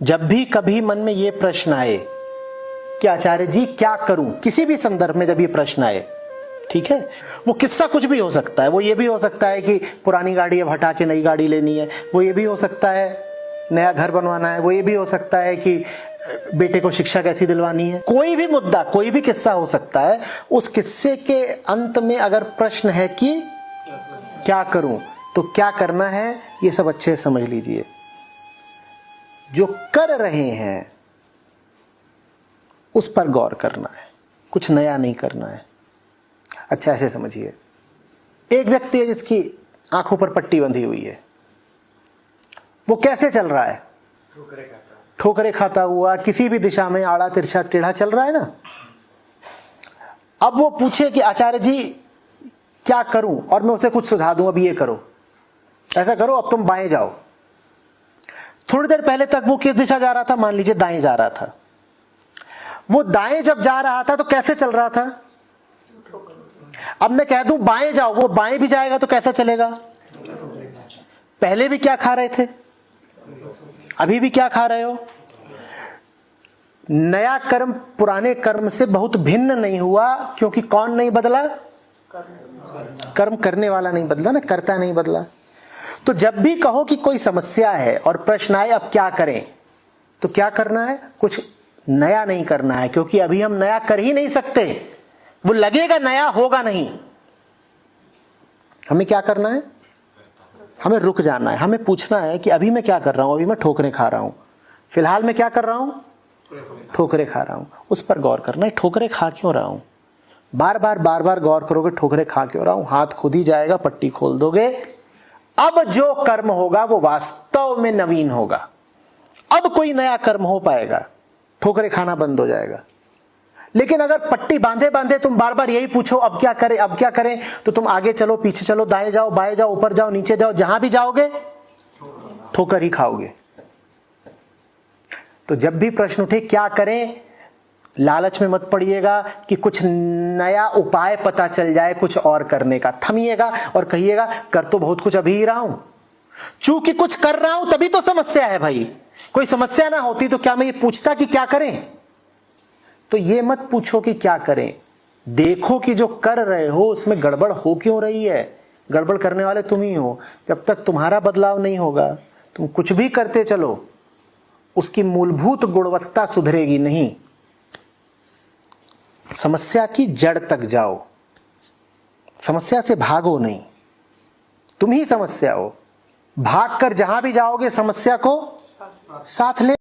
जब भी कभी मन में ये प्रश्न आए कि आचार्य जी क्या करूं, किसी भी संदर्भ में जब ये प्रश्न आए, ठीक है, वो किस्सा कुछ भी हो सकता है। वो ये भी हो सकता है कि पुरानी गाड़ी अब हटा के नई गाड़ी लेनी है, वो ये भी हो सकता है नया घर बनवाना है, वो ये भी हो सकता है कि बेटे को शिक्षा कैसी दिलवानी है। कोई भी मुद्दा, कोई भी किस्सा हो सकता है। उस किस्से के अंत में अगर प्रश्न है कि क्या करूं, तो क्या करना है ये सब अच्छे से समझ लीजिए। जो कर रहे हैं उस पर गौर करना है, कुछ नया नहीं करना है। अच्छा ऐसे समझिए, एक व्यक्ति है जिसकी आंखों पर पट्टी बंधी हुई है, वो कैसे चल रहा है? ठोकरे खाता हुआ, किसी भी दिशा में आड़ा तिरछा टेढ़ा चल रहा है ना। अब वो पूछे कि आचार्य जी क्या करूं, और मैं उसे कुछ सुझा दूं, अब ये करो, ऐसा करो, अब तुम बाएं जाओ। थोड़ी देर पहले तक वो किस दिशा जा रहा था? मान लीजिए दाएं जा रहा था। वो दाएं जब जा रहा था तो कैसे चल रहा था? अब मैं कह दूं बाएं जाओ, वो बाएं भी जाएगा तो कैसा चलेगा? पहले भी क्या खा रहे थे, अभी भी क्या खा रहे हो? नया कर्म पुराने कर्म से बहुत भिन्न नहीं हुआ, क्योंकि कौन नहीं बदला? कर्म करने वाला नहीं बदला ना, कर्ता नहीं बदला। तो जब भी कहो कि कोई समस्या है और प्रश्न आए अब क्या करें, तो क्या करना है? कुछ नया नहीं करना है, क्योंकि अभी हम नया कर ही नहीं सकते। वो लगेगा नया, होगा नहीं। हमें क्या करना है? हमें रुक जाना है। हमें पूछना है कि अभी मैं क्या कर रहा हूं? अभी मैं ठोकरें खा रहा हूं। फिलहाल मैं क्या कर रहा हूं? ठोकरें खा रहा हूं। उस पर गौर करना है, ठोकरें खा क्यों रहा हूं? बार बार गौर करोगे ठोकरें खा क्यों रहा हूं, हाथ खुद ही जाएगा, पट्टी खोल दोगे। अब जो कर्म होगा वो वास्तव में नवीन होगा। अब कोई नया कर्म हो पाएगा, ठोकरें खाना बंद हो जाएगा। लेकिन अगर पट्टी बांधे बांधे तुम बार बार यही पूछो अब क्या करें, अब क्या करें, तो तुम आगे चलो, पीछे चलो, दाएं जाओ, बाएं जाओ, ऊपर जाओ, नीचे जाओ, जहां भी जाओगे ठोकर ही खाओगे। तो जब भी प्रश्न उठे क्या करें, लालच में मत पड़िएगा कि कुछ नया उपाय पता चल जाए कुछ और करने का। थमिएगा और कहिएगा कर तो बहुत कुछ अभी ही रहा हूं, चूंकि कुछ कर रहा हूं तभी तो समस्या है भाई। कोई समस्या ना होती तो क्या मैं ये पूछता कि क्या करें? तो ये मत पूछो कि क्या करें, देखो कि जो कर रहे हो उसमें गड़बड़ हो क्यों रही है। गड़बड़ करने वाले तुम ही हो। जब तक तुम्हारा बदलाव नहीं होगा, तुम कुछ भी करते चलो, उसकी मूलभूत गुणवत्ता सुधरेगी नहीं। समस्या की जड़ तक जाओ, समस्या से भागो नहीं, तुम ही समस्या हो। भागकर जहां भी जाओगे समस्या को साथ ले